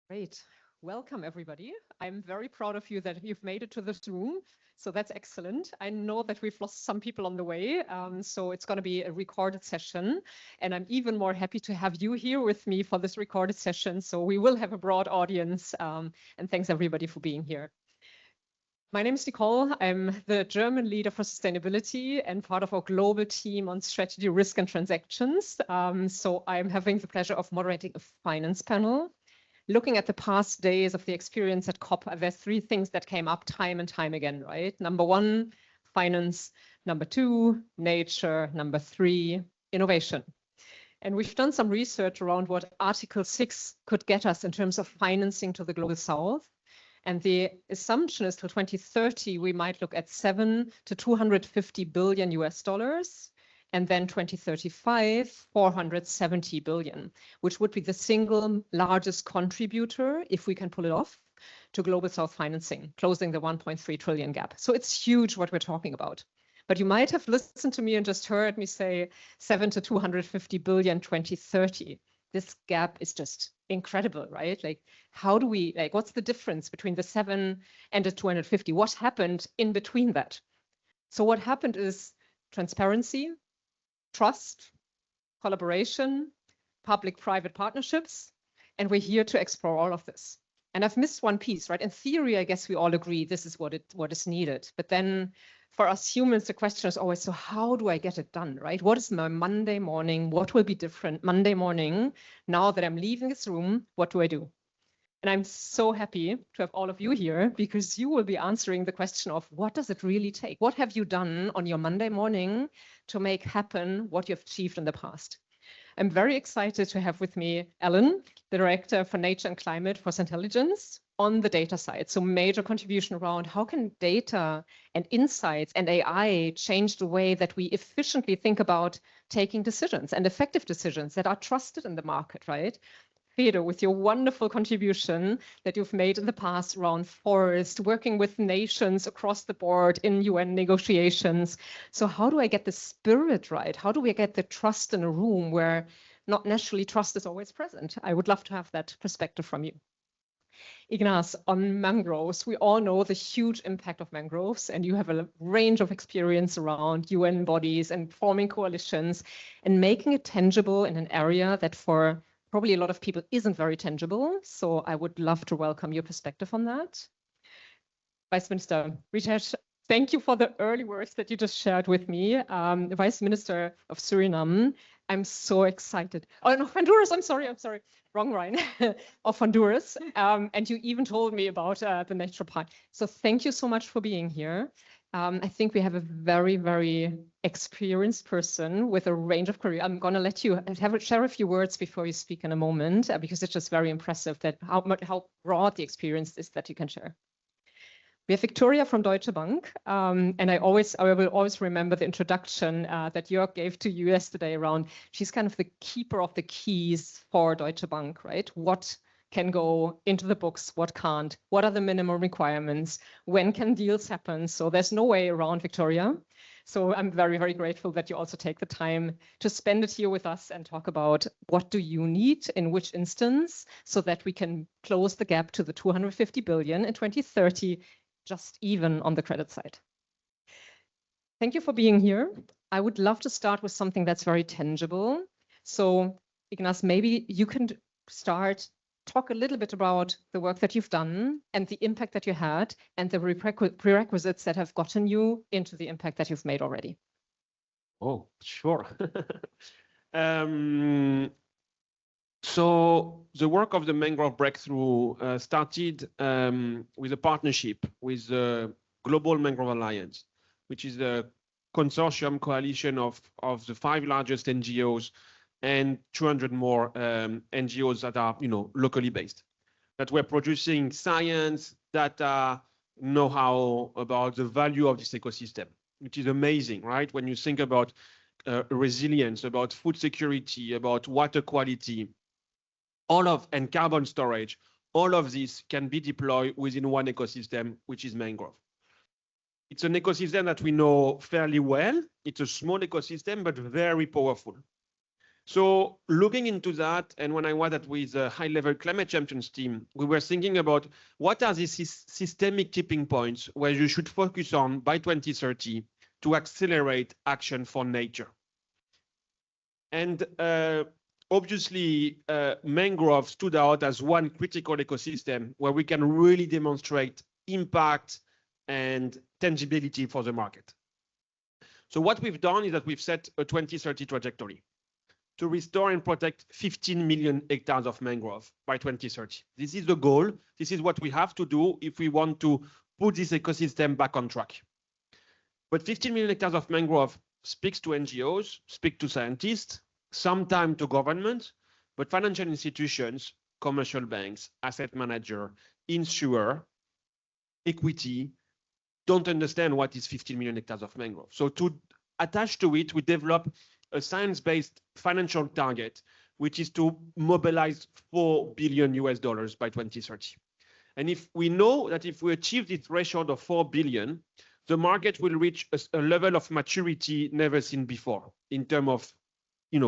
Great. Welcome, everybody. I'm very proud of you that you've made it to this room. So that's excellent. I know that we've lost some people on the way. So it's going to be a recorded session. And I'm even more happy to have you here with me for this recorded session. So we will have a broad audience. And thanks, everybody, for being here. My name is Nicole. I'm the German leader for sustainability and part of our global team on strategy, risk, and transactions. So I'm having the pleasure of moderating a finance panel. Looking at the past days of the experience at COP, there's three things that came up time and time again, right? Number one, finance. Number two, nature. Number three, innovation. And we've done some research around what Article 6 could get us in terms of financing to the global south. And the assumption is till 2030, we might look at 7 to 250 billion US dollars. And then 2035, 470 billion, which would be the single largest contributor, if we can pull it off, to global south financing, closing the 1.3 trillion gap. So it's huge what we're talking about. But you might have listened to me and just heard me say 7 to 250 billion 2030. This gap is just incredible, right? Like, how do we, like, what's the difference between the 7 and the 250? What happened in between that? So what happened is transparency, trust, collaboration, public-private partnerships, and we're here to explore all of this. And I've missed one piece, right? In theory, I guess we all agree this is what is needed. But then for us humans, the question is always, so how do I get it done, right? What is my Monday morning? What will be different Monday morning? Now that I'm leaving this room, what do I do? And I'm so happy to have all of you here because you will be answering the question of what does it really take? What have you done on your Monday morning to make happen what you've achieved in the past? I'm very excited to have with me Ellen, the Director for Nature and Climate for Intelligence on the data side. So major contribution around how can data and insights and AI change the way that we efficiently think about taking decisions and effective decisions that are trusted in the market, right? Pedro, with your wonderful contribution that you've made in the past around forest, working with nations across the board in UN negotiations. So how do I get the spirit right? How do we get the trust in a room where not naturally trust is always present? I would love to have that perspective from you. Ignace, on mangroves, we all know the huge impact of mangroves, and you have a range of experience around UN bodies and forming coalitions and making it tangible in an area that for probably a lot of people isn't very tangible. So I would love to welcome your perspective on that. Vice Minister Ritesh, thank you for the early words that you just shared with me. Vice Minister of Suriname, I'm so excited. Oh, no, Honduras, I'm sorry, wrong Rhine, of Honduras. And you even told me about the natural park. So thank you so much for being here. I think we have a very, very experienced person with a range of career. I'm going to let you share a few words before you speak in a moment, because it's just very impressive that how broad the experience is that you can share. We have Victoria from Deutsche Bank, and I will always remember the introduction that Jörg gave to you yesterday around, she's kind of the keeper of the keys for Deutsche Bank, right? What can go into the books, what can't, what are the minimum requirements, when can deals happen? So there's no way around Victoria. So I'm very, very grateful that you also take the time to spend it here with us and talk about what do you need in which instance so that we can close the gap to the 250 billion in 2030, just even on the credit side. Thank you for being here. I would love to start with something that's very tangible. So Ignace, maybe you can talk a little bit about the work that you've done and the impact that you had and the prerequisites that have gotten you into the impact that you've made already. Oh, sure. So the work of the Mangrove Breakthrough started with a partnership with the Global Mangrove Alliance, which is a consortium coalition of the 5 largest NGOs and 200 more NGOs that are, locally based, that were producing science, data, know-how about the value of this ecosystem, which is amazing, right? When you think about resilience, about food security, about water quality, and carbon storage, all of this can be deployed within one ecosystem, which is mangrove. It's an ecosystem that we know fairly well. It's a small ecosystem, but very powerful. So looking into that, and when I was with a high-level climate champions team, we were thinking about what are these systemic tipping points where you should focus on by 2030 to accelerate action for nature. And obviously, mangrove stood out as one critical ecosystem where we can really demonstrate impact and tangibility for the market. So what we've done is that we've set a 2030 trajectory to restore and protect 15 million hectares of mangrove by 2030. This is the goal. This is what we have to do if we want to put this ecosystem back on track. But 15 million hectares of mangrove speaks to NGOs, speaks to scientists, sometimes to government, but financial institutions, commercial banks, asset manager, insurer, equity, don't understand what is 15 million hectares of mangrove. So to attach to it, we develop a science-based financial target, which is to mobilize $4 billion by 2030. And if we know that if we achieve this threshold of 4 billion, the market will reach a level of maturity never seen before in terms of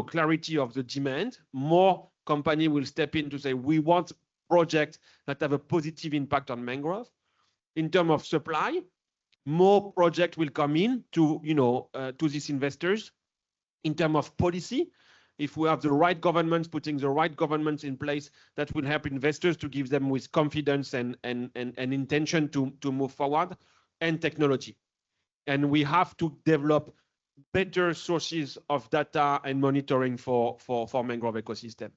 clarity of the demand. More companies will step in to say, we want projects that have a positive impact on mangrove. In terms of supply, more projects will come in to these investors. In terms of policy, if we have the right governments putting the right governments in place, that will help investors to give them with confidence and intention to move forward, and technology. And we have to develop better sources of data and monitoring for mangrove ecosystem.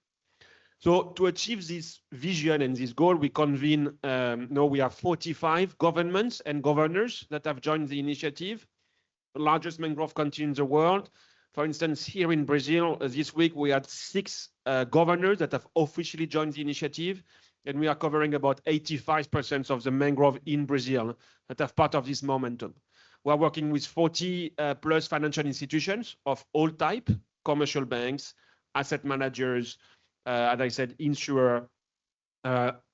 So to achieve this vision and this goal, we convene, now we have 45 governments and governors that have joined the initiative, the largest mangrove country in the world. For instance, here in Brazil, this week, we had 6 governors that have officially joined the initiative, and we are covering about 85% of the mangrove in Brazil that have part of this momentum. We are working with 40 plus financial institutions of all type, commercial banks, asset managers, as I said, insurer,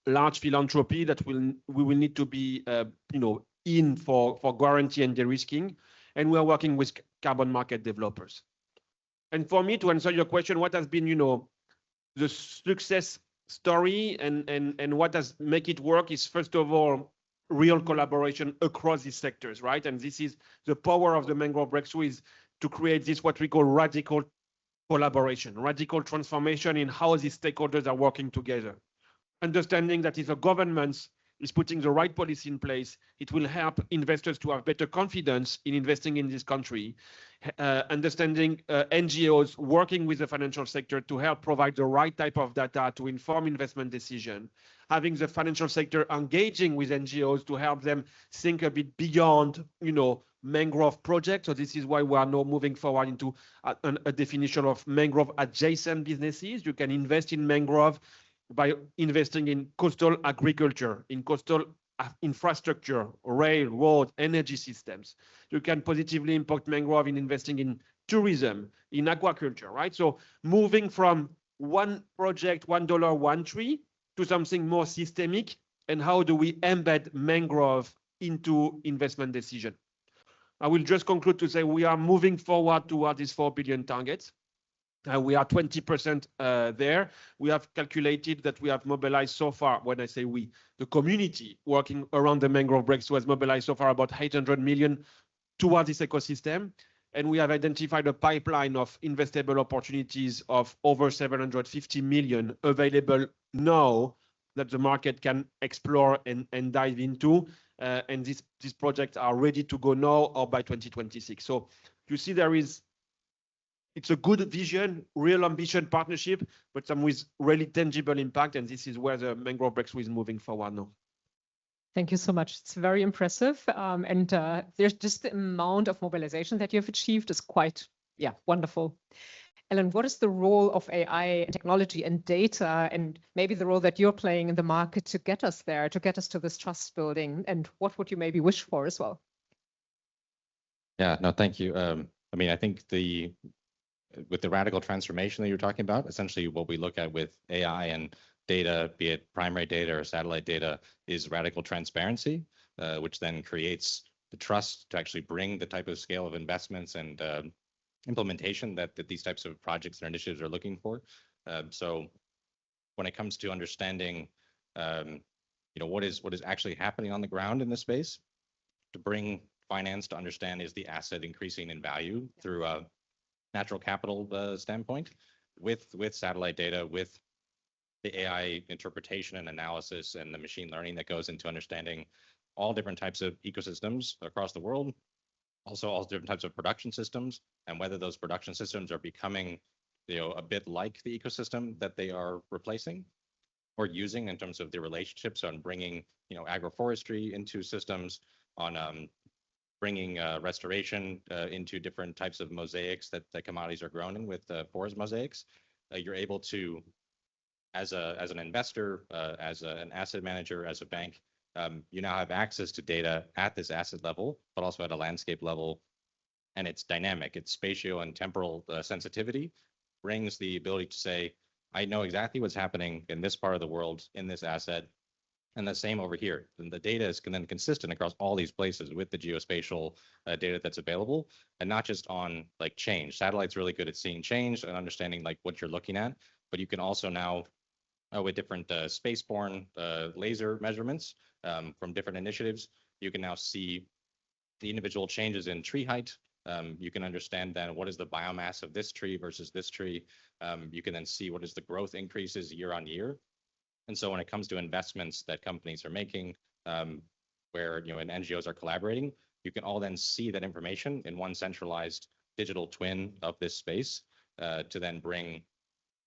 large philanthropy that we will need to be in for guarantee and de-risking. And we are working with carbon market developers. And for me, to answer your question, what has been, the success story and what has make it work is, first of all, real collaboration across these sectors, right? And this is the power of the mangrove breakthrough, is to create this, what we call radical collaboration, radical transformation in how these stakeholders are working together. Understanding that if a government is putting the right policy in place, it will help investors to have better confidence in investing in this country. Understanding NGOs working with the financial sector to help provide the right type of data to inform investment decision. Having the financial sector engaging with NGOs to help them think a bit beyond, mangrove projects. So this is why we are now moving forward into a definition of mangrove adjacent businesses. You can invest in mangrove by investing in coastal agriculture, in coastal infrastructure, rail, road, energy systems. You can positively impact mangrove in investing in tourism, in aquaculture, right? So moving from one project, $1, one tree, to something more systemic, and how do we embed mangrove into investment decision? I will just conclude to say we are moving forward toward these 4 billion targets. We are 20% there. We have calculated that we have mobilized so far, when I say we, the community working around the mangrove breakthrough has mobilized so far about 800 million towards this ecosystem. And we have identified a pipeline of investable opportunities of over 750 million available now that the market can explore and dive into. And these projects are ready to go now or by 2026. So you see it's a good vision, real ambition partnership, but some with really tangible impact. And this is where the mangrove breakthrough is moving forward now. Thank you so much. It's very impressive. And there's just the amount of mobilization that you've achieved is quite, wonderful. Ellen, what is the role of AI technology and data, and maybe the role that you're playing in the market to get us there, to get us to this trust building? And what would you maybe wish for as well? Yeah, no, thank you. I think with the radical transformation that you're talking about, essentially what we look at with AI and data, be it primary data or satellite data, is radical transparency, which then creates the trust to actually bring the type of scale of investments and implementation that these types of projects and initiatives are looking for. So when it comes to understanding, what is actually happening on the ground in this space, to bring finance to understand, is the asset increasing in value through a natural capital standpoint, with satellite data, with the AI interpretation and analysis and the machine learning that goes into understanding all different types of ecosystems across the world, also all different types of production systems, and whether those production systems are becoming, a bit like the ecosystem that they are replacing or using in terms of the relationships on bringing, agroforestry into systems, on bringing restoration into different types of mosaics that commodities are grown in with forest mosaics. You're able to, as an investor, as an asset manager, as a bank, you now have access to data at this asset level, but also at a landscape level. And it's dynamic. It's spatial and temporal sensitivity brings the ability to say, I know exactly what's happening in this part of the world, in this asset, and the same over here. And the data is then consistent across all these places with the geospatial data that's available, and not just on like change. Satellite's really good at seeing change and understanding like what you're looking at, but you can also now, with different spaceborne laser measurements from different initiatives, you can now see the individual changes in tree height. You can understand then what is the biomass of this tree versus this tree. You can then see what is the growth increases year on year. And so when it comes to investments that companies are making, where and NGOs are collaborating, you can all then see that information in one centralized digital twin of this space to then bring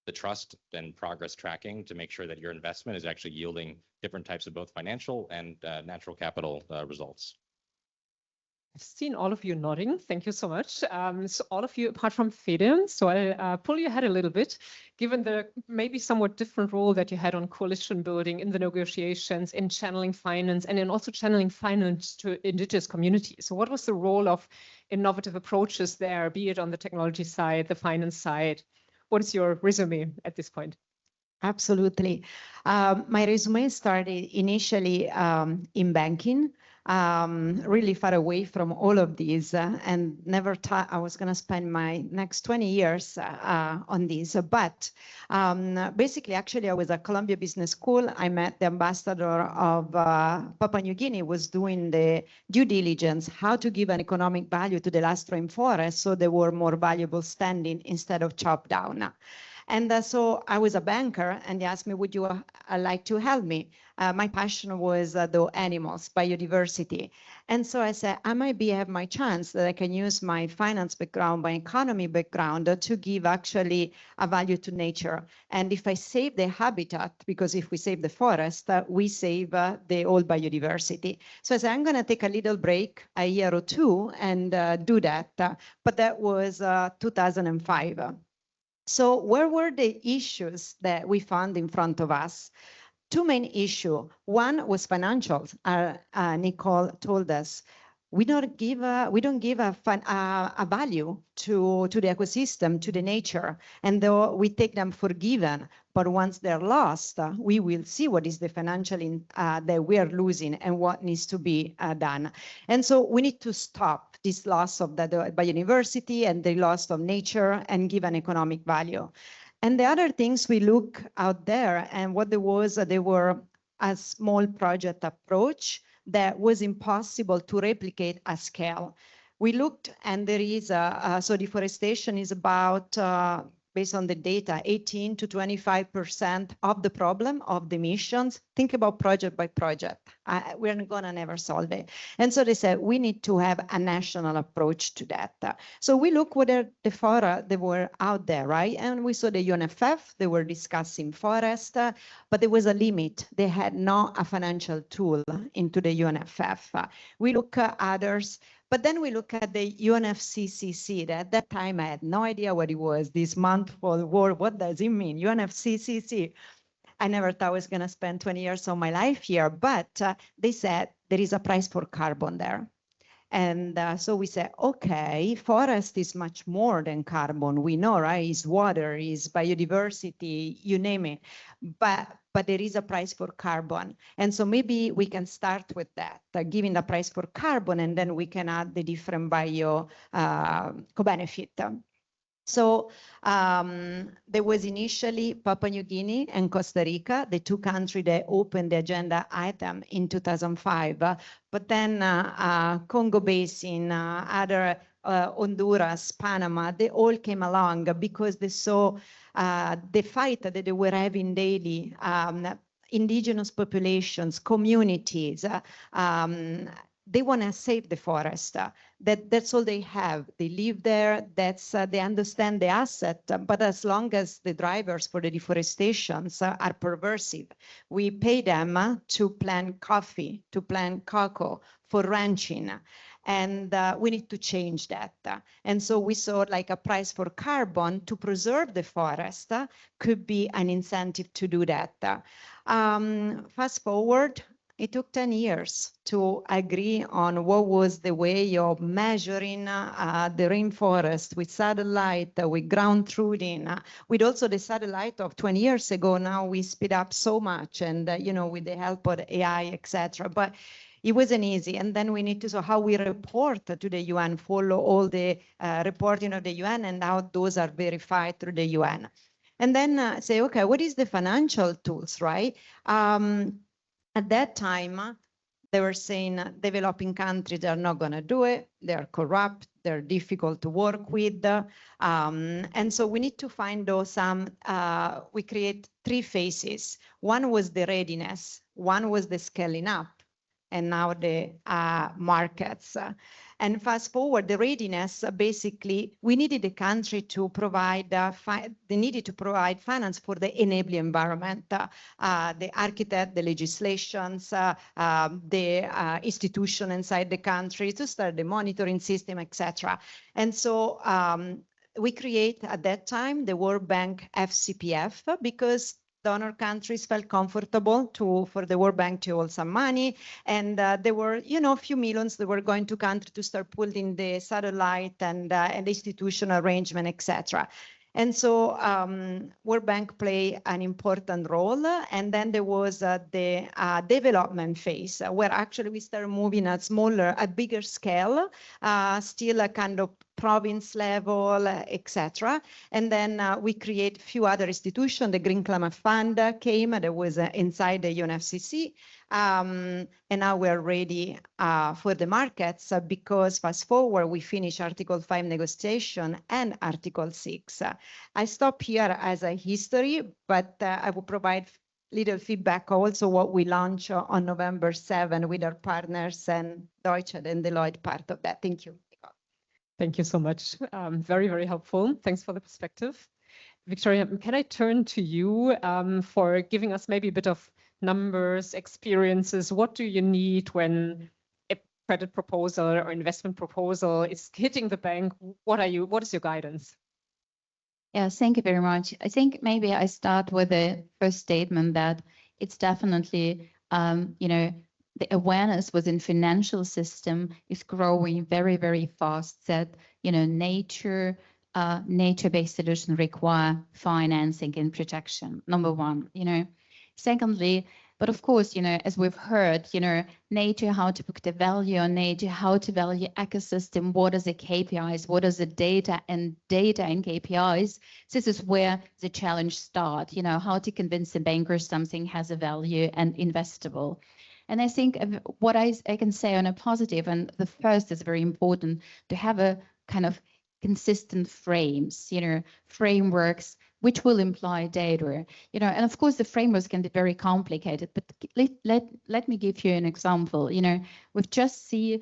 the trust and progress tracking to make sure that your investment is actually yielding different types of both financial and natural capital results. I've seen all of you nodding. Thank you so much. So all of you, apart from Fede, so I'll pull your head a little bit, given the maybe somewhat different role that you had on coalition building in the negotiations, in channeling finance, and in also channeling finance to indigenous communities. So what was the role of innovative approaches there, be it on the technology side, the finance side? What is your resume at this point? Absolutely. My resume started initially in banking, really far away from all of these, and never thought I was going to spend my next 20 years on this. But basically, actually, I was at Columbia Business School. I met the ambassador of Papua New Guinea, was doing the due diligence, how to give an economic value to the last rainforest so they were more valuable standing instead of chopped down. And so I was a banker, and they asked me, would you like to help me? My passion was the animals, biodiversity. And so I said, I might have my chance that I can use my finance background, my economy background to give actually a value to nature. And if I save the habitat, because if we save the forest, we save the old biodiversity. So I said, I'm going to take a little break, a year or two, and do that. But that was 2005. So where were the issues that we found in front of us? Two main issues. One was financial. Nicole told us we don't give a value to the ecosystem, to the nature, and though we take them for given, but once they're lost, we will see what is the financial that we are losing and what needs to be done. And so we need to stop this loss of the biodiversity and the loss of nature and give an economic value. And the other things we look out there, and what there were a small project approach that was impossible to replicate at scale. We looked, and there is so deforestation is about, based on the data, 18 to 25% of the problem of the emissions. Think about project by project. We're not gonna never solve it. And so they said, we need to have a national approach to that. So we look what are the fora that were out there, right? And we saw the UNFF, they were discussing forest, but there was a limit. They had not a financial tool into the UNFF. We look at others. But then we look at the UNFCCC. At that time, I had no idea what it was. This month-old word, what does it mean? UNFCCC. I never thought I was going to spend 20 years of my life here, but they said there is a price for carbon there. And so we said, okay, forest is much more than carbon. We know, right? It's water, it's biodiversity, you name it. But there is a price for carbon. And so maybe we can start with that, giving the price for carbon, and then we can add the different bio co-benefit. So there was initially Papua New Guinea and Costa Rica, the two countries that opened the agenda item in 2005. But then Congo Basin, other Honduras, Panama, they all came along because they saw the fight that they were having daily. Indigenous populations, communities, they want to save the forest. That's all they have. They live there. They understand the asset. But as long as the drivers for the deforestations are perversive, we pay them to plant coffee, to plant cocoa, for ranching. And we need to change that. And so we saw like a price for carbon to preserve the forest could be an incentive to do that. Fast forward, it took 10 years to agree on what was the way of measuring the rainforest with satellite, with ground truthing, with also the satellite of 20 years ago. Now we speed up so much, and with the help of AI, etc. But it wasn't easy. And then we need to see how we report to the UN, follow all the reporting of the UN, and how those are verified through the UN. And then say, okay, what is the financial tools, right? At that time, they were saying developing countries are not going to do it. They're corrupt. They're difficult to work with. And so we need to find those we create 3 phases. One was the readiness. One was the scaling up. And now the markets. And fast forward, the readiness, basically, we needed the country to provide, they needed to provide finance for the enabling environment, the architect, the legislations, the institution inside the country to start the monitoring system, etc. And so we create at that time the World Bank FCPF because donor countries felt comfortable for the World Bank to hold some money. And there were, a few millions that were going to country to start pulling the satellite and the institutional arrangement, etc. And so World Bank played an important role. And then there was the development phase where actually we started moving at a bigger scale, still a kind of province level, etc. And then we create a few other institutions. The Green Climate Fund came, that was inside the UNFCCC. And now we're ready for the markets because fast forward, we finish Article 5 negotiation and Article 6. I stop here as a history, but I will provide little feedback also what we launch on November 7 with our partners and Deutsche and Deloitte part of that. Thank you. Thank you so much. Very, very helpful. Thanks for the perspective. Victoria, can I turn to you for giving us maybe a bit of numbers, experiences? What do you need when a credit proposal or investment proposal is hitting the bank? What is your guidance? Yeah, thank you very much. I think maybe I start with the first statement that it's definitely, the awareness within financial system is growing very, very fast that, nature-based solutions require financing and protection, number one, Secondly, but of course, as we've heard, nature, how to book the value on nature, how to value ecosystem, what are the KPIs, what is the data and KPIs. This is where the challenge starts, how to convince the bankers something has a value and investable. And I think what I can say on a positive, and the first is very important, to have a kind of consistent frameworks, which will imply data, and of course the frameworks can be very complicated, but let me give you an example. We've just seen,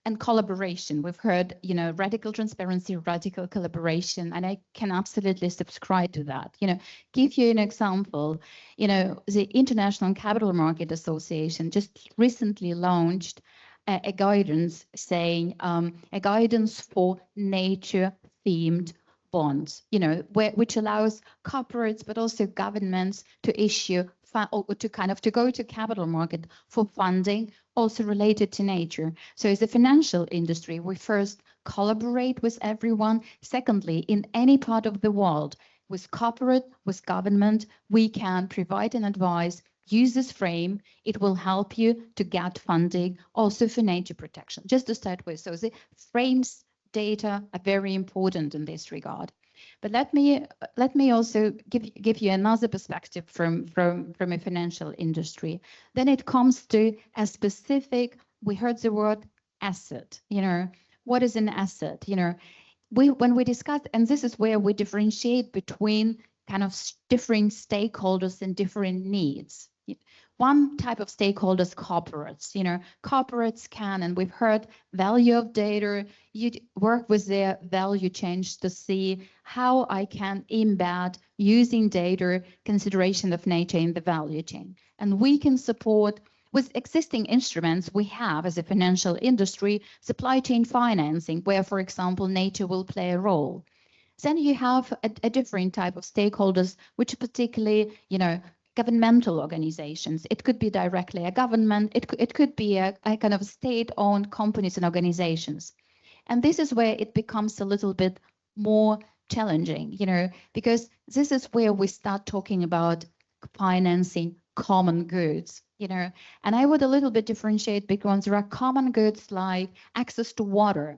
and collaboration. We've heard, radical transparency, radical collaboration, and I can absolutely subscribe to that. Give you an example. The International Capital Market Association just recently launched a guidance saying a guidance for nature-themed bonds, which allows corporates but also governments to issue or to go to capital market for funding also related to nature. So as a financial industry, we first collaborate with everyone. Secondly, in any part of the world, with corporate, with government, we can provide an advice, use this frame. It will help you to get funding also for nature protection, just to start with. So the frames data are very important in this regard. But let me also give you another perspective from a financial industry. Then it comes to a specific, we heard the word asset, what is an asset? When we discuss, and this is where we differentiate between kind of different stakeholders and different needs. One type of stakeholders, corporates. Corporates can, and we've heard value of data. You work with their value chains to see how I can embed using data consideration of nature in the value chain. And we can support with existing instruments we have as a financial industry, supply chain financing, where, for example, nature will play a role. Then you have a different type of stakeholders, which particularly, governmental organizations. It could be directly a government. It could be a kind of state-owned companies and organizations. And this is where it becomes a little bit more challenging, because this is where we start talking about financing common goods, and I would a little bit differentiate because there are common goods like access to water,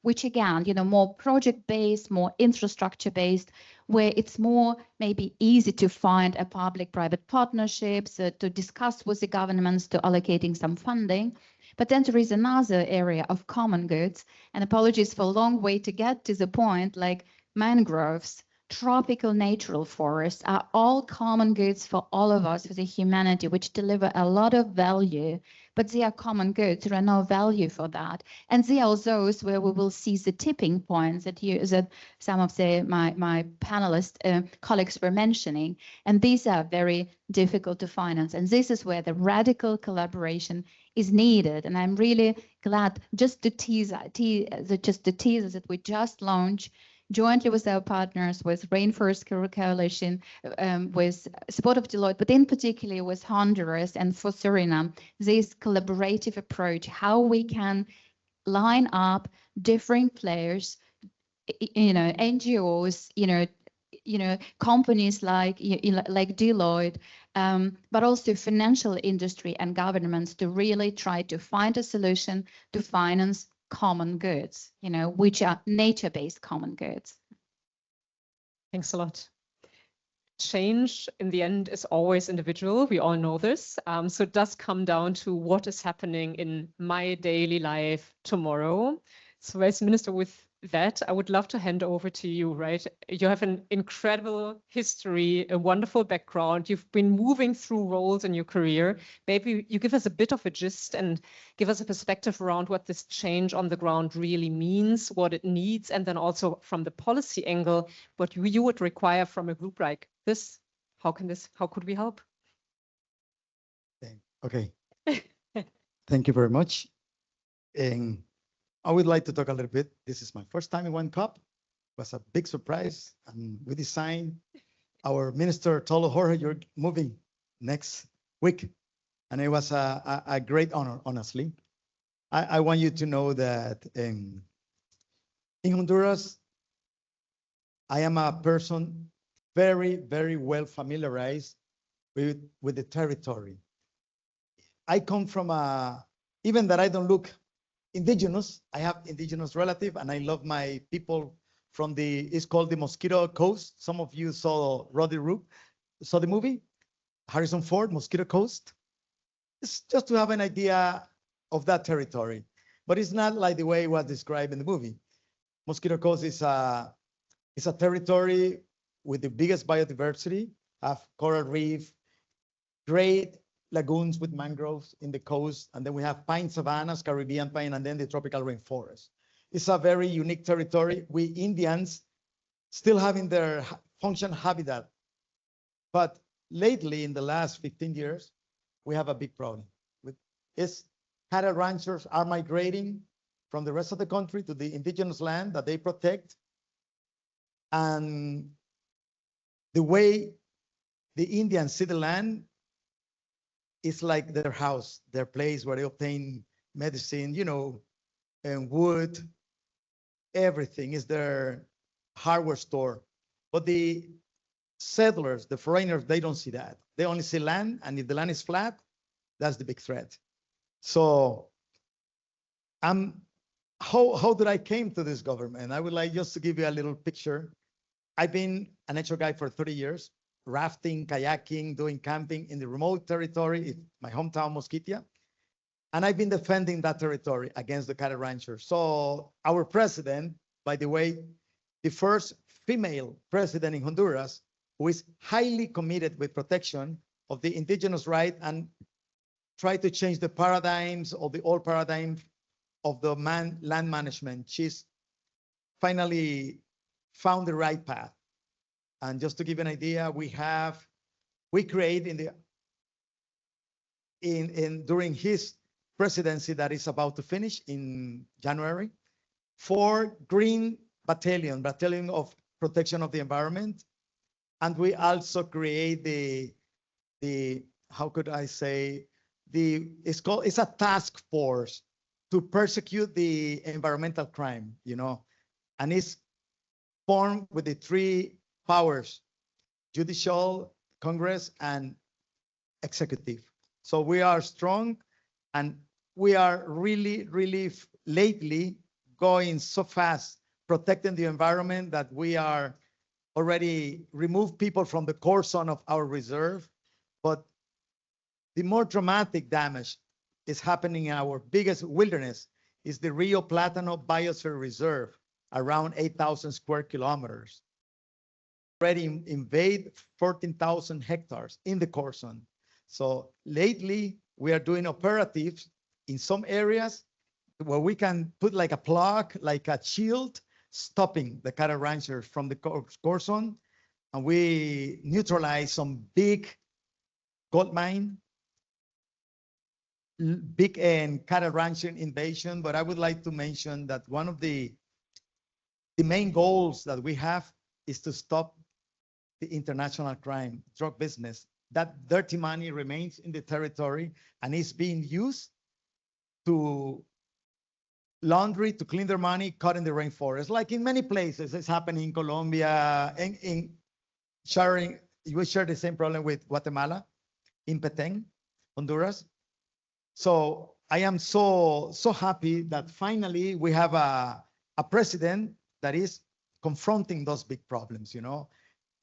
which again, more project-based, more infrastructure-based, where it's more maybe easy to find a public-private partnerships, to discuss with the governments to allocating some funding. But then there is another area of common goods, and apologies for a long way to get to the point, like mangroves, tropical natural forests are all common goods for all of us, for the humanity, which deliver a lot of value, but they are common goods. There are no value for that. And they are those where we will see the tipping points that some of my panelist colleagues were mentioning. And these are very difficult to finance. And this is where the radical collaboration is needed. And I'm really glad just the teaser that we just launched jointly with our partners, with Rainforest Coalition, with support of Deloitte, but in particular with Honduras and for Suriname, this collaborative approach, how we can line up different players, NGOs, companies like Deloitte, but also financial industry and governments to really try to find a solution to finance common goods, which are nature-based common goods. Thanks a lot. Change in the end is always individual. We all know this. So it does come down to what is happening in my daily life tomorrow. So as Minister, with that, I would love to hand over to you, right? You have an incredible history, a wonderful background. You've been moving through roles in your career. Maybe you give us a bit of a gist and give us a perspective around what this change on the ground really means, what it needs, and then also from the policy angle, what you would require from a group like this. How could we help? Okay. Thank you very much. I would like to talk a little bit. This is my first time in one COP. It was a big surprise. And we designed, our minister told Jorge, you're moving next week. And it was a great honor, honestly. I want you to know that in Honduras, I am a person very, very well familiarized with the territory. I come from even that I don't look indigenous, I have indigenous relative, and I love my people from it's called the Mosquito Coast. Some of you saw saw the movie, Harrison Ford, Mosquito Coast. It's just to have an idea of that territory, but it's not like the way it was described in the movie. Mosquito Coast is a territory with the biggest biodiversity, have coral reef, great lagoons with mangroves in the coast, and then we have pine savannas, Caribbean pine, and then the tropical rainforest. It's a very unique territory. We Indians still having their function habitat, but lately in the last 15 years, we have a big problem. Cattle ranchers are migrating from the rest of the country to the indigenous land that they protect, and the way the Indians see the land is like their house, their place where they obtain medicine, and wood, everything is their hardware store. But the settlers, the foreigners, they don't see that. They only see land, and if the land is flat, that's the big threat. So how did I came to this government? I would like just to give you a little picture. I've been a nature guide for 30 years, rafting, kayaking, doing camping in the remote territory, my hometown, Mosquitia. And I've been defending that territory against the cattle ranchers. So our president, by the way, the first female president in Honduras, who is highly committed with protection of the indigenous right and try to change the paradigms of the old paradigm of the land management. She's finally found the right path. And just to give you an idea, we create during his presidency that is about to finish in January, 4 green battalion of protection of the environment. And we also create the how could I say, it's a task force to persecute the environmental crime, and it's formed with the 3 powers: judicial, Congress, and executive. So we are strong, and we are really, really lately going so fast protecting the environment that we are already removed people from the core zone of our reserve. But the more dramatic damage is happening in our biggest wilderness is the Rio Plátano Biosphere Reserve, around 8,000 square kilometers. Already invade 14,000 hectares in the core zone. So lately, we are doing operatives in some areas where we can put like a plug, like a shield, stopping the cattle ranchers from the core zone. And we neutralize some big gold mine, big and cattle ranching invasion. But I would like to mention that one of the main goals that we have is to stop the international crime, drug business. That dirty money remains in the territory and is being used to laundry, to clean their money, cut in the rainforest. Like in many places, it's happening in Colombia, we share the same problem with Guatemala, in Petén, Honduras. So I am so happy that finally we have a president that is confronting those big problems,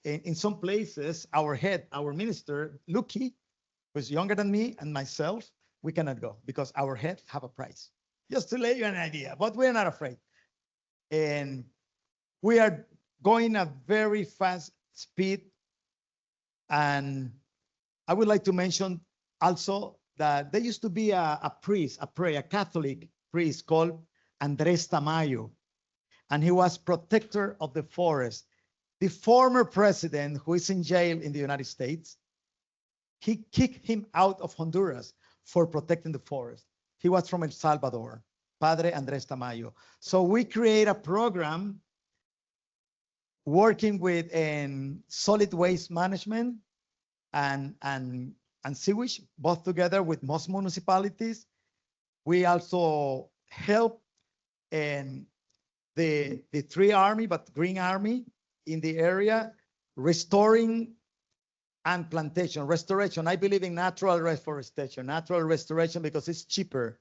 In some places, our minister, Lucky, who's younger than me and myself, we cannot go because our head have a price. Just to let you an idea, but we're not afraid. And we are going at very fast speed. And I would like to mention also that there used to be a priest, a Catholic priest called Andrés Tamayo, and he was protector of the forest. The former president, who is in jail in the United States, he kicked him out of Honduras for protecting the forest. He was from El Salvador, Padre Andrés Tamayo. So we create a program working with solid waste management and sewage, both together with most municipalities. We also help the 3 Army, but Green Army, in the area, restoring and plantation, restoration. I believe in natural reforestation, natural restoration, because it's cheaper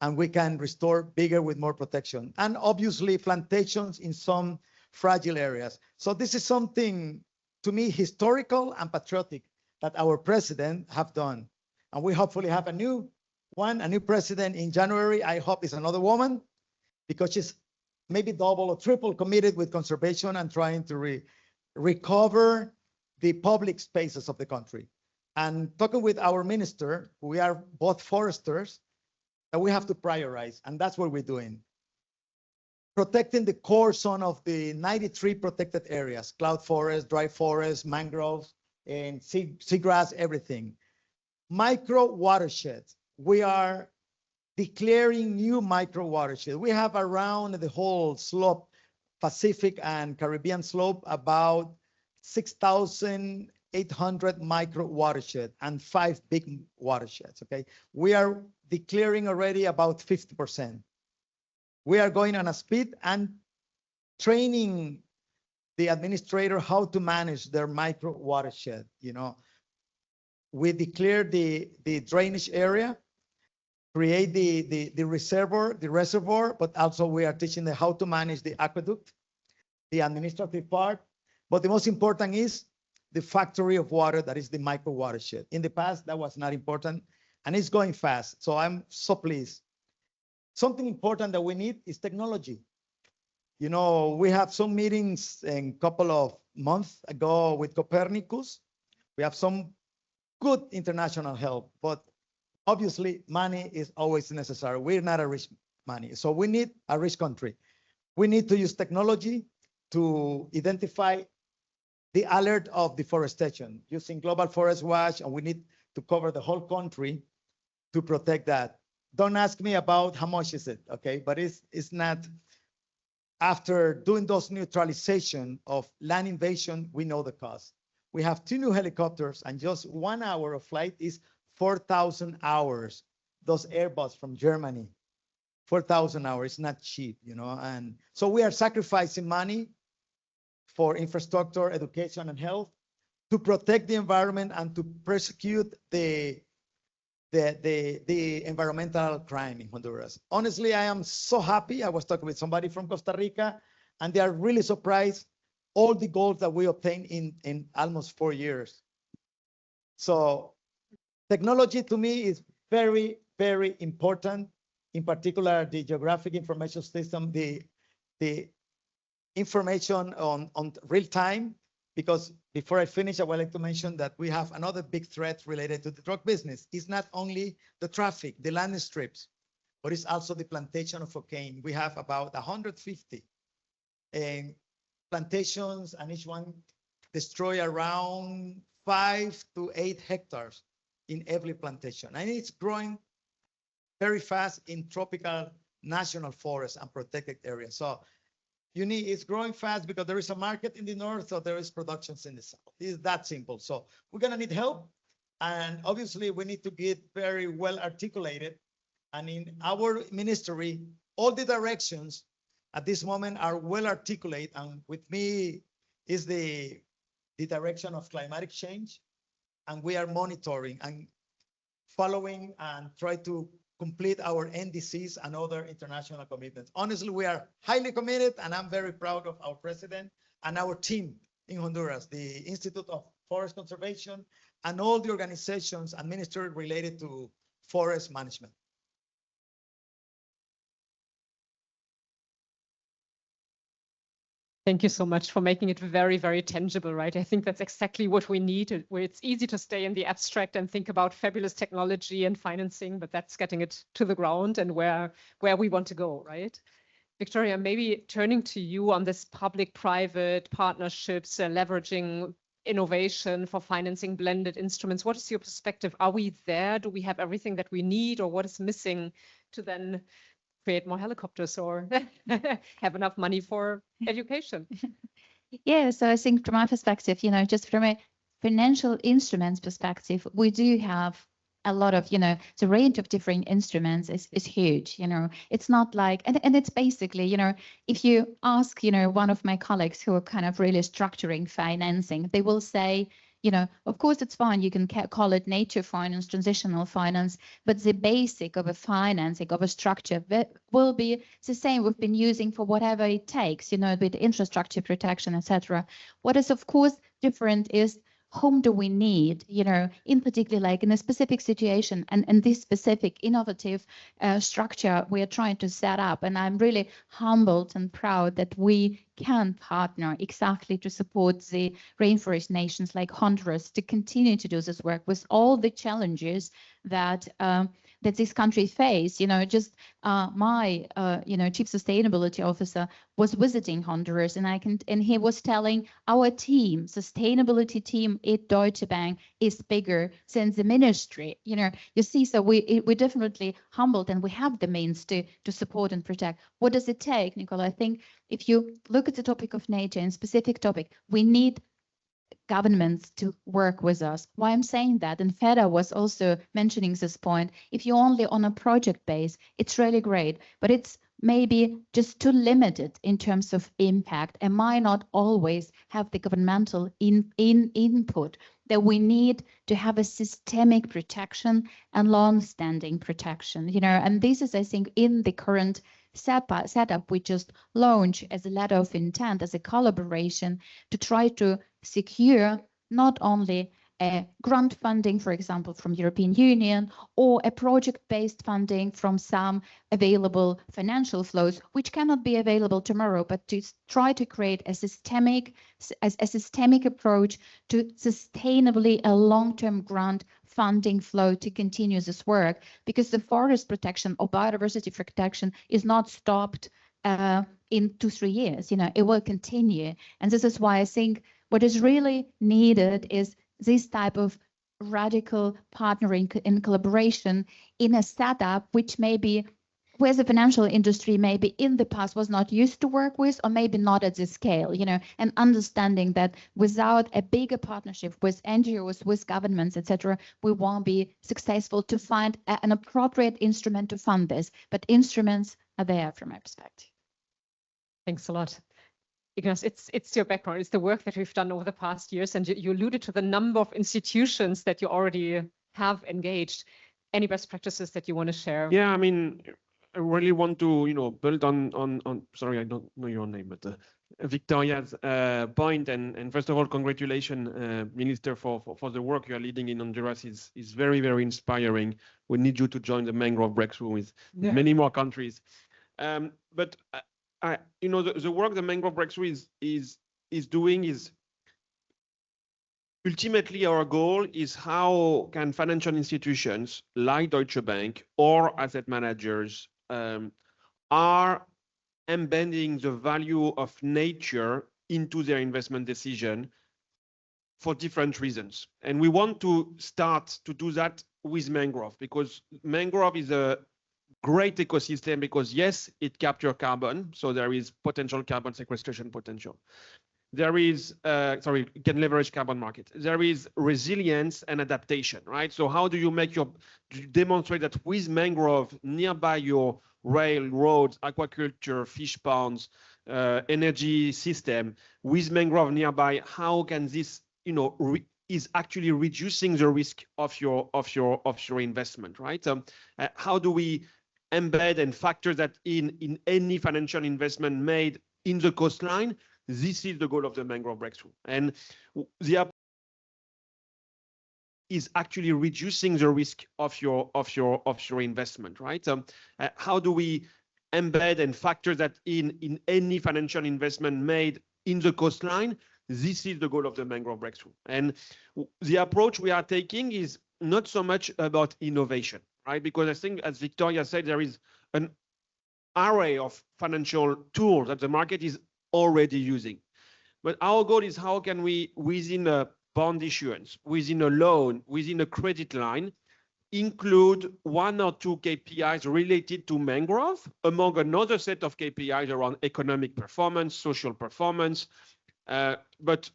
and we can restore bigger with more protection. And obviously plantations in some fragile areas. So this is something, to me, historical and patriotic that our president have done. And we hopefully have a new president in January. I hope it's another woman, because she's maybe double or triple committed with conservation and trying to recover the public spaces of the country. And talking with our minister, we are both foresters, that we have to prioritize, and that's what we're doing. Protecting the core zone of the 93 protected areas, cloud forest, dry forest, mangroves, and seagrass, everything. Micro watersheds. We are declaring new micro watersheds. We have around the whole slope, Pacific and Caribbean slope, about 6,000 800 micro watersheds and 5 big watersheds, okay? We are declaring already about 50%. We are going on a speed and training the administrator how to manage their micro watershed, you know. We declare the drainage area, create the reservoir, but also we are teaching them how to manage the aqueduct, the administrative part. But the most important is the factory of water, that is the micro watershed. In the past, that was not important, and it's going fast. So I'm so pleased. Something important that we need is technology. You know, we have some meetings a couple of months ago with Copernicus. We have some good international help, but obviously money is always necessary. We're not a rich money, so we need a rich country. We need to use technology to identify the alert of deforestation using Global Forest Watch, and we need to cover the whole country to protect that. Don't ask me about how much is it, okay? But it's not. After doing those neutralization of land invasion, we know the cost. We have 2 new helicopters, and just 1 hour of flight is 4,000 hours. Those Airbus from Germany, 4,000 hours, not cheap, you know. And so we are sacrificing money for infrastructure, education, and health to protect the environment and to prosecute the environmental crime in Honduras. Honestly, I am so happy. I was talking with somebody from Costa Rica, and they are really surprised all the goals that we obtained in almost 4 years. So technology to me is very, very important. In particular, the geographic information system, the information on real time, because before I finish, I would like to mention that we have another big threat related to the drug business. It's not only the traffic, the land strips, but it's also the plantation of cocaine. We have about 150 plantations, and each one destroy around 5 to 8 hectares in every plantation. And it's growing very fast in tropical national forests and protected areas. So it's growing fast because there is a market in the north, so there is productions in the south. It's that simple. So we're gonna need help, and obviously we need to get very well articulated. And in our ministry, all the directions at this moment are well articulated, and with me is the direction of climatic change, and we are monitoring and following and try to complete our NDCs and other international commitments. Honestly, we are highly committed, and I'm very proud of our president and our team in Honduras, the Institute of Forest Conservation, and all the organizations administered related to forest management. Thank you so much for making it very, very tangible, right? I think that's exactly what we need, where it's easy to stay in the abstract and think about fabulous technology and financing, but that's getting it to the ground and where we want to go, right? Victoria, maybe turning to you on this public-private partnerships, leveraging innovation for financing blended instruments. What is your perspective? Are we there? Do we have everything that we need, or what is missing to then create more helicopters or have enough money for education? Yeah, so I think from my perspective, just from a financial instruments perspective, we do have a lot of, the range of different instruments is huge. It's not like, and it's basically, if you ask, one of my colleagues who are kind of really structuring financing, they will say, of course, it's fine. You can call it nature finance, transitional finance, but the basic of a financing of a structure will be the same we've been using for whatever it takes, with infrastructure protection, etc. What is, of course, different is whom do we need, in particular, like in a specific situation and this specific innovative structure we are trying to set up. And I'm really humbled and proud that we can partner exactly to support the rainforest nations like Honduras to continue to do this work with all the challenges that that this country face. My chief sustainability officer was visiting Honduras, and he was telling our team, sustainability team at Deutsche Bank is bigger than the ministry. You see, so we're definitely humbled, and we have the means to support and protect. What does it take, Nicole? I think if you look at the topic of nature and specific topic, we need governments to work with us. Why I'm saying that, and Feda was also mentioning this point, if you're only on a project base, it's really great, but it's maybe just too limited in terms of impact and might not always have the governmental input that we need to have a systemic protection and long-standing protection, and this is, I think, in the current setup we just launched as a letter of intent, as a collaboration to try to secure not only a grant funding, for example, from European Union, or a project-based funding from some available financial flows, which cannot be available tomorrow, but to try to create a systemic approach to sustainably a long-term grant funding flow to continue this work, because the forest protection or biodiversity protection is not stopped in 2-3 years. It will continue. And this is why I think what is really needed is this type of radical partnering and collaboration in a setup which maybe where the financial industry maybe in the past was not used to work with, or maybe not at this scale, and understanding that without a bigger partnership with NGOs, with governments, etc., we won't be successful to find an appropriate instrument to fund this. But instruments are there from my perspective. Thanks a lot. Ignas, it's your background, it's the work that we've done over the past years, and you alluded to the number of institutions that you already have engaged. Any best practices that you want to share? Yeah, I mean, I really want to, build on. Sorry, I don't know your name, but Victoria's point. And first of all, congratulations, Minister, for the work you are leading in Honduras. Is very, very inspiring. We need you to join the mangrove breakthrough with many more countries. But the work the mangrove breakthrough is doing is ultimately our goal is how can financial institutions like Deutsche Bank or asset managers are embedding the value of nature into their investment decision for different reasons. And we want to start to do that with mangrove, because mangrove is a great ecosystem, because yes, it captures carbon, so there is potential carbon sequestration potential. There is, it can leverage carbon market. There is resilience and adaptation, right? So how do you demonstrate that with mangrove nearby your railroads, aquaculture, fish ponds, energy system, with mangrove nearby, how can this, is actually reducing the risk of your investment, right? How do we embed and factor that in any financial investment made in the coastline? This is the goal of the mangrove breakthrough, and the is actually reducing the risk of your investment, right? How do we embed and factor that in any financial investment made in the coastline? This is the goal of the mangrove breakthrough, and the approach we are taking is not so much about innovation, right? Because I think, as Victoria said, there is an array of financial tools that the market is already using. But our goal is how can we, within a bond issuance, within a loan, within a credit line, include 1 or 2 KPIs related to mangrove, among another set of KPIs around economic performance, social performance. But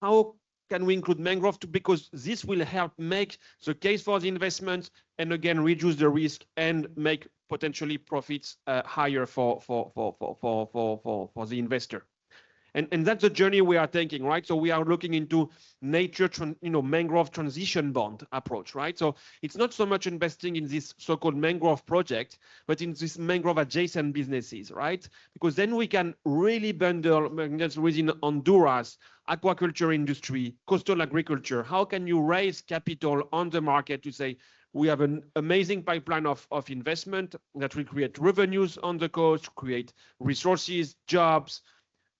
how can we include mangrove too? Because this will help make the case for the investment, and again reduce the risk and make potentially profits higher for the investor. And that's the journey we are taking, right? So we are looking into nature, mangrove transition bond approach, right? So it's not so much investing in this so-called mangrove project, but in this mangrove adjacent businesses, right? Because then we can really bundle within Honduras, aquaculture industry, coastal agriculture. How can you raise capital on the market to say, we have an amazing pipeline of investment that will create revenues on the coast, create resources, jobs,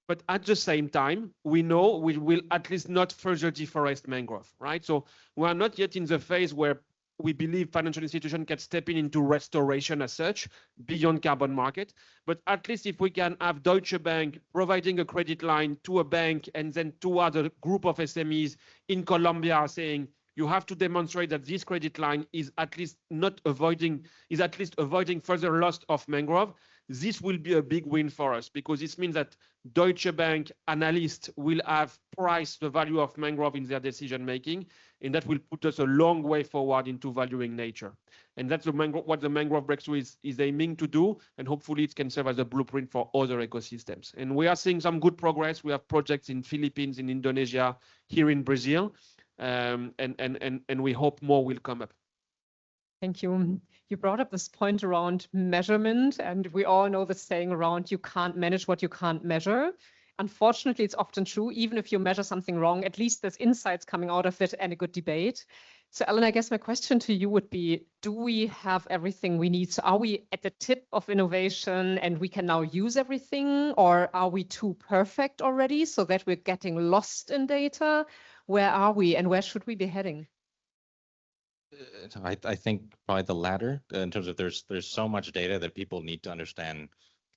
but at the same time, we know we will at least not further deforest mangrove, right? So we are not yet in the phase where we believe financial institutions can step into restoration as such, beyond carbon market. But at least if we can have Deutsche Bank providing a credit line to a bank, and then 2 other group of SMEs in Colombia saying, you have to demonstrate that this credit line is at least avoiding further loss of mangrove, this will be a big win for us because this means that Deutsche Bank analysts will have priced the value of mangrove in their decision making, and that will put us a long way forward into valuing nature. And that's what the mangrove breakthrough is aiming to do, and hopefully it can serve as a blueprint for other ecosystems. And we are seeing some good progress. We have projects in Philippines, in Indonesia, here in Brazil, and we hope more will come up. Thank you. You brought up this point around measurement, and we all know the saying around you can't manage what you can't measure. Unfortunately, it's often true. Even if you measure something wrong, at least there's insights coming out of it and a good debate. So Ellen, I guess my question to you would be, do we have everything we need? So are we at the tip of innovation and we can now use everything, or are we too perfect already so that we're getting lost in data? Where are we and where should we be heading? I think probably the latter, in terms of there's so much data that people need to understand,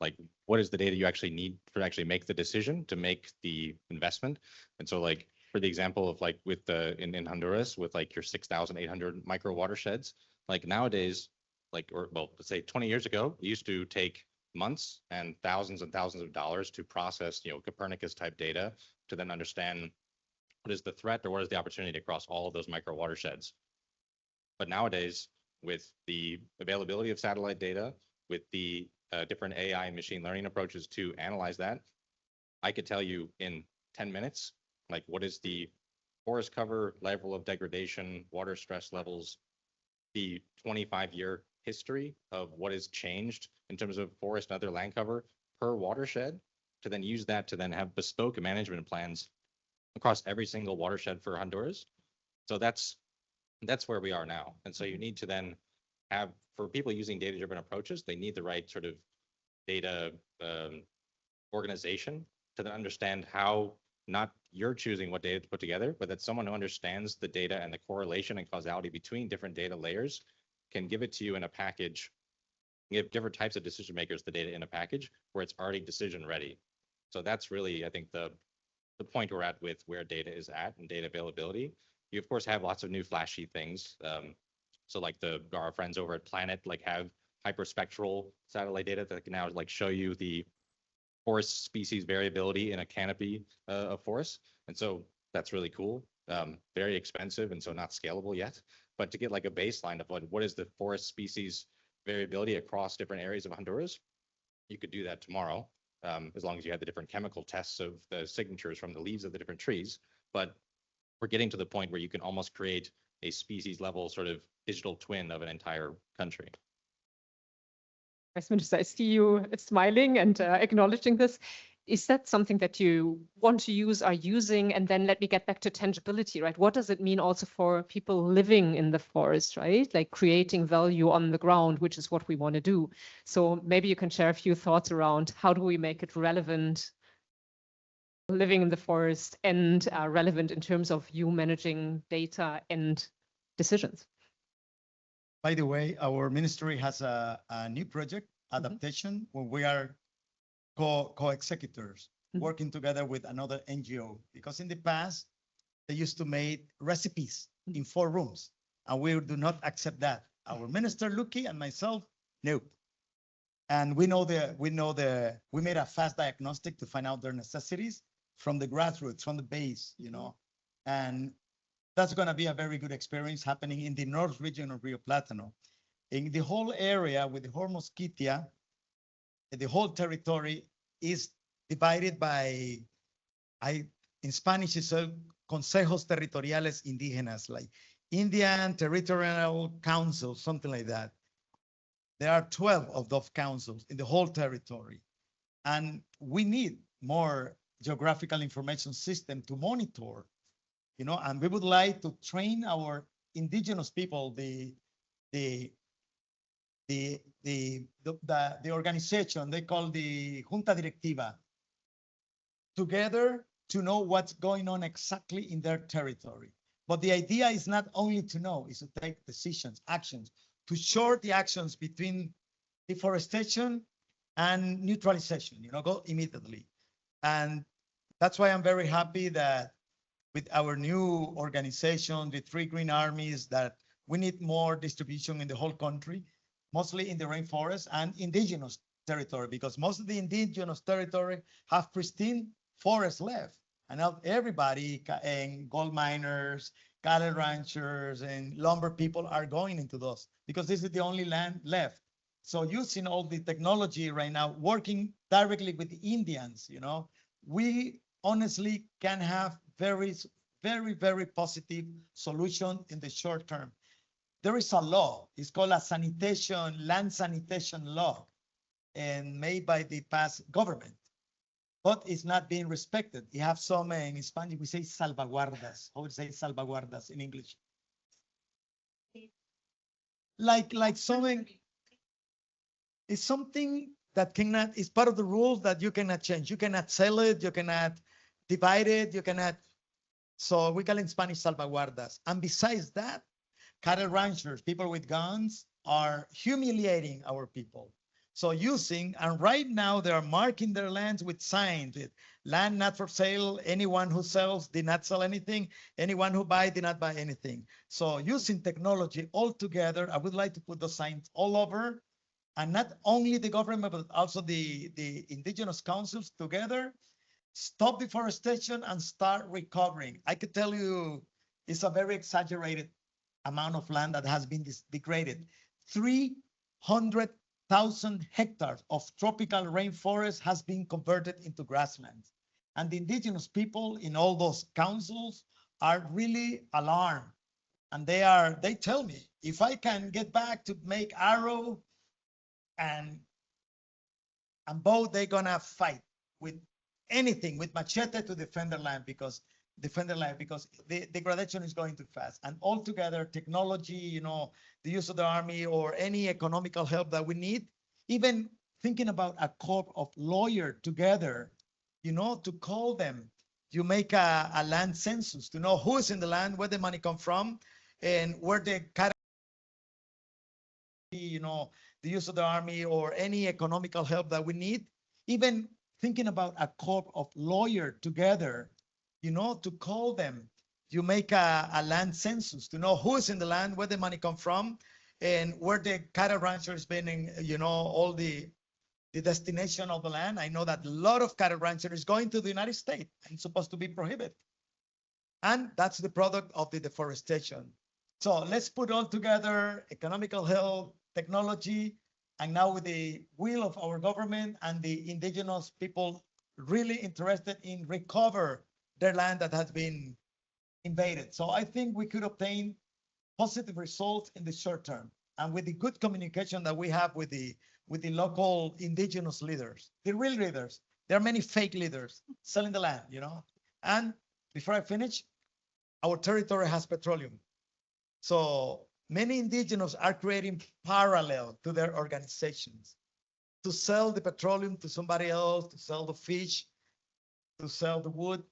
like what is the data you actually need to actually make the decision to make the investment. And so like for the example of like with the in Honduras with like your 6,800 micro watersheds, like nowadays, like, or well, let's say 20 years ago, it used to take months and thousands of dollars to process, Copernicus type data to then understand what is the threat or what is the opportunity across all of those micro watersheds. But nowadays, with the availability of satellite data, with the different AI and machine learning approaches to analyze that, I could tell you in 10 minutes, like what is the forest cover, level of degradation, water stress levels, the 25-year history of what has changed in terms of forest and other land cover per watershed, to then use that to then have bespoke management plans across every single watershed for Honduras. So that's where we are now. And so you need to then have, for people using data-driven approaches, they need the right sort of data organization to then understand how not you're choosing what data to put together, but that someone who understands the data and the correlation and causality between different data layers can give it to you in a package, give different types of decision makers the data in a package where it's already decision ready. So that's really, I think, the point we're at with where data is at and data availability. You of course have lots of new flashy things. So like our friends over at Planet like have hyperspectral satellite data that can now like show you the forest species variability in a canopy of forests. And so that's really cool. Very expensive and so not scalable yet. But to get like a baseline of what is the forest species variability across different areas of Honduras, you could do that tomorrow, as long as you had the different chemical tests of the signatures from the leaves of the different trees. But we're getting to the point where you can almost create a species level sort of digital twin of an entire country. Vice Minister, I see you smiling and acknowledging this. Is that something that you want to use, are using? And then let me get back to tangibility, right? What does it mean also for people living in the forest, right? Like creating value on the ground, which is what we want to do. So maybe you can share a few thoughts around how do we make it relevant living in the forest and relevant in terms of you managing data and decisions. By the way, our ministry has a new project, adaptation, where we are co-executors working together with another NGO. Because in the past, they used to make recipes in 4 rooms, and we do not accept that. Our minister, Lucky, and myself, no. And we made a fast diagnostic to find out their necessities from the grassroots, from the base, and that's going to be a very good experience happening in the north region of Rio Plátano. In the whole area with the whole Mosquitia, the whole territory is divided by, in Spanish it's called consejos territoriales indígenas, like Indian territorial councils, something like that. There are 12 of those councils in the whole territory. And we need more geographical information system to monitor, and we would like to train our indigenous people, the organization they call the Junta Directiva, together to know what's going on exactly in their territory. But the idea is not only to know, is to take decisions, actions, to short the actions between deforestation and neutralization, go immediately. And that's why I'm very happy that with our new organization, the 3 Green Armies, that we need more distribution in the whole country, mostly in the rainforest and indigenous territory, because most of the indigenous territory have pristine forests left. And now everybody and gold miners, cattle ranchers, and lumber people are going into those because this is the only land left. So using all the technology right now, working directly with the Indians, we honestly can have very, very, very positive solution in the short term. There is a law, it's called a land sanitation law, and made by the past government, but it's not being respected. You have some, in Spanish, we say salvaguardas. How would you say salvaguardas in English? Like something, it's something that cannot, is part of the rules that you cannot change. You cannot sell it, you cannot divide it, you cannot, so we call it in Spanish salvaguardas. And besides that, cattle ranchers, people with guns, are humiliating our people. So and right now they are marking their lands with signs, with land not for sale, anyone who sells did not sell anything, anyone who buy did not buy anything. So using technology all together, I would like to put those signs all over, and not only the government, but also the indigenous councils together, stop deforestation and start recovering. I could tell you it's a very exaggerated amount of land that has been degraded. 300,000 hectares of tropical rainforest has been converted into grasslands. And the indigenous people in all those councils are really alarmed. And they tell me, if I can get back to make arrow and bow, they're gonna fight with anything, with machete to defend their land, because the degradation is going too fast. And altogether, technology, the use of the army or any economical help that we need, even thinking about a corps of lawyers together, to call them, you make a land census to know who is in the land, where the money come from, and where the the use of the army or any economical help that we need, even thinking about a corps of lawyers together, to call them, you make a land census to know who is in the land, where the money come from, and where the cattle ranchers been in, all the destination of the land. I know that a lot of cattle ranchers is going to the United States and it's supposed to be prohibited. And that's the product of the deforestation. So let's put all together economical help, technology, and now with the will of our government and the indigenous people really interested in recover their land that has been invaded. So I think we could obtain positive results in the short term. And with the good communication that we have with the local indigenous leaders, the real leaders, there are many fake leaders selling the land, And before I finish, our territory has petroleum. So many indigenous are creating parallel to their organizations to sell the petroleum to somebody else, to sell the fish, to sell the wood,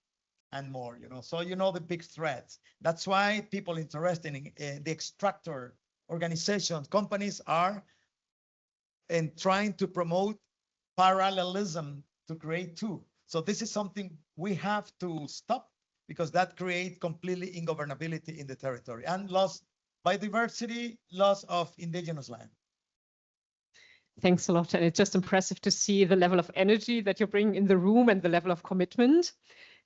and more, So the big threats. That's why people interested in the extractor organizations, companies are trying to promote parallelism to create two. So this is something we have to stop, because that creates completely ingovernability in the territory and loss biodiversity, loss of indigenous land. Thanks a lot. And it's just impressive to see the level of energy that you're bringing in the room and the level of commitment.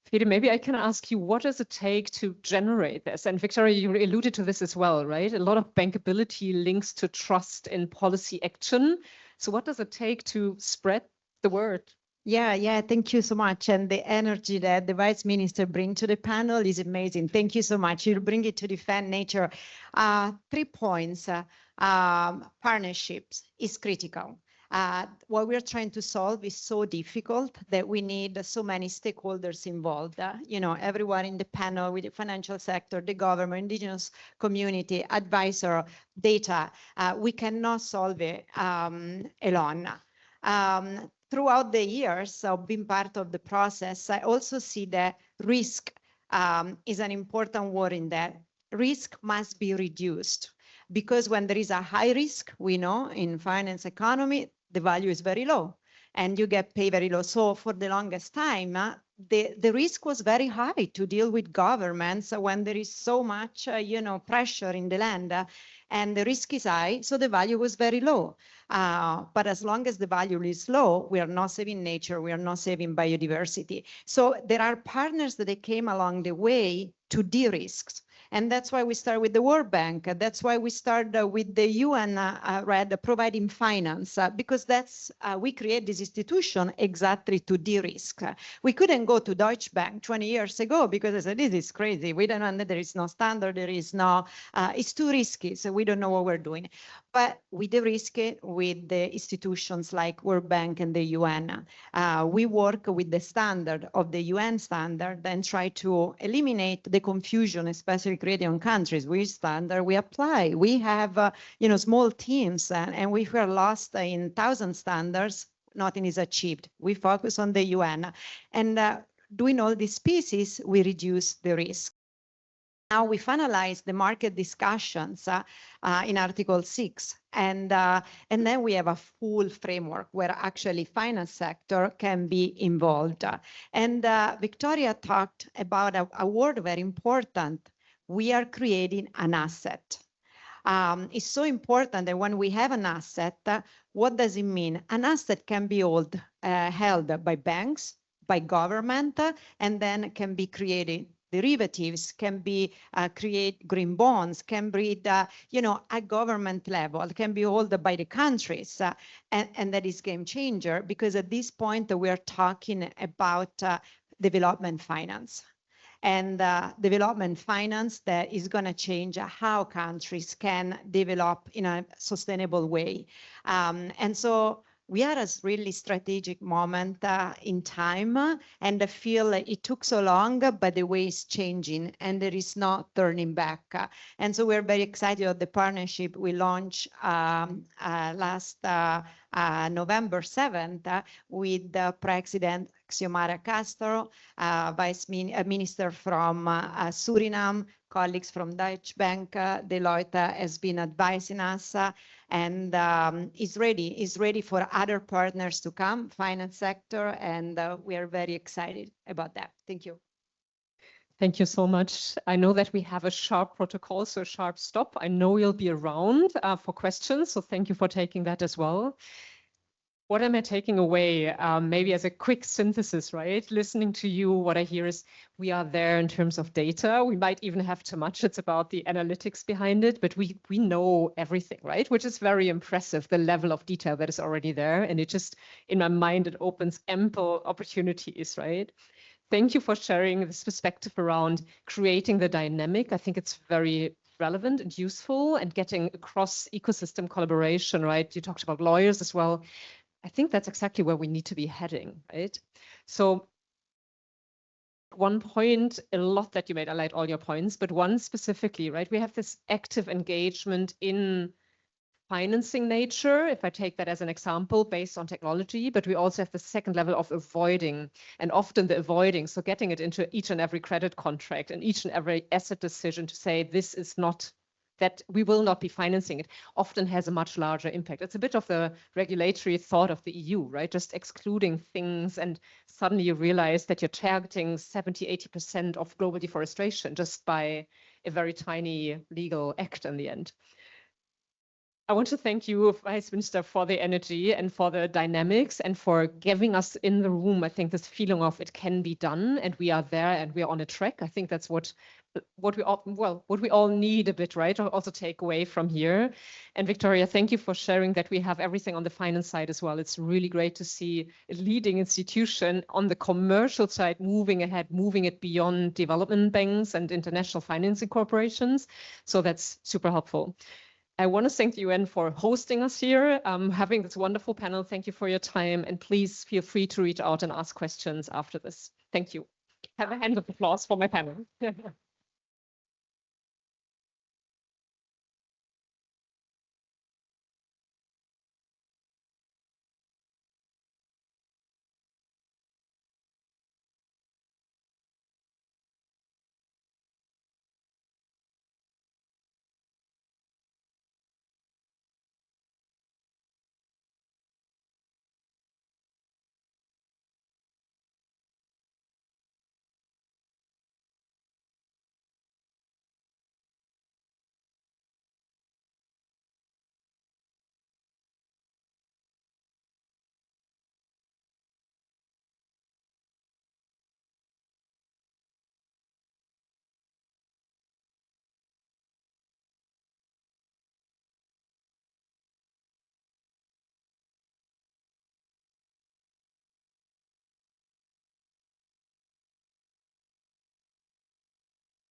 Fede, maybe I can ask you, what does it take to generate this? And Victoria, you alluded to this as well, right? A lot of bankability links to trust in policy action. So what does it take to spread the word? Yeah, thank you so much. And the energy that the Vice Minister brings to the panel is amazing. Thank you so much. You'll bring it to defend nature. 3 points. Partnerships is critical. What we're trying to solve is so difficult that we need so many stakeholders involved. Everyone in the panel, with the financial sector, the government, indigenous community, advisor, data. We cannot solve it alone. Throughout the years of being part of the process, I also see that risk is an important word in that. Risk must be reduced, because when there is a high risk, we know in finance economy, the value is very low and you get paid very low. So for the longest time, the risk was very high to deal with governments when there is so much, pressure in the land, and the risk is high, so the value was very low. But as long as the value is low, we are not saving nature, we are not saving biodiversity. So there are partners that they came along the way to de-risk. And that's why we start with the World Bank. That's why we start with the UN providing finance, because that's we create this institution exactly to de-risk. We couldn't go to Deutsche Bank 20 years ago because they said, this is crazy. We don't know, there is no standard, there is no, it's too risky, so we don't know what we're doing. But we de-risk it with the institutions like World Bank and the UN. We work with the standard of the UN standard and try to eliminate the confusion, especially created on countries. Which standard we apply? We have, small teams, and if we are lost in 1,000 standards, nothing is achieved. We focus on the UN, and doing all these pieces, we reduce the risk. Now we finalize the market discussions in Article 6, and then we have a full framework where actually finance sector can be involved. And Victoria talked about a word very important. We are creating an asset. It's so important that when we have an asset, what does it mean? An asset can be held by banks, by government, and then can be created. Derivatives can be create green bonds, can be at government level, can be held by the countries, and that is game changer, because at this point we are talking about development finance. And development finance that is going to change how countries can develop in a sustainable way. And so we are at a really strategic moment in time, and I feel like it took so long, but the way is changing and there is no turning back. And so we're very excited about the partnership we launched last November 7th with President Xiomara Castro, Minister from Suriname, colleagues from Deutsche Bank, Deloitte has been advising us, and is ready for other partners to come, finance sector, and we are very excited about that. Thank you. Thank you so much. I know that we have a sharp protocol, so a sharp stop. I know you'll be around for questions, so thank you for taking that as well. What am I taking away? Maybe as a quick synthesis, right? Listening to you, what I hear is we are there in terms of data. We might even have too much. It's about the analytics behind it, but we know everything, right? Which is very impressive, the level of detail that is already there. And it just, in my mind, it opens ample opportunities, right? Thank you for sharing this perspective around creating the dynamic. I think it's very relevant and useful, and getting across ecosystem collaboration, right? You talked about lawyers as well. I think that's exactly where we need to be heading, right? So one point, a lot that you made, I liked all your points, but one specifically, right? We have this active engagement in financing nature, if I take that as an example, based on technology, but we also have the second level of avoiding, and often the avoiding, so getting it into each and every credit contract and each and every asset decision to say, this is not, that we will not be financing it, often has a much larger impact. It's a bit of the regulatory thought of the EU, right? Just excluding things, and suddenly you realize that you're targeting 70, 80% of global deforestation just by a very tiny legal act in the end. I want to thank you, Vice Minister, for the energy and for the dynamics and for giving us in the room, I think, this feeling of it can be done and we are there and we are on a track. I think that's what we all need a bit, right? Also take away from here. And Victoria, thank you for sharing that we have everything on the finance side as well. It's really great to see a leading institution on the commercial side moving ahead, moving it beyond development banks and international financing corporations. So that's super helpful. I want to thank the UN for hosting us here, having this wonderful panel. Thank you for your time, and please feel free to reach out and ask questions after this. Thank you. Have a hand of applause for my panel.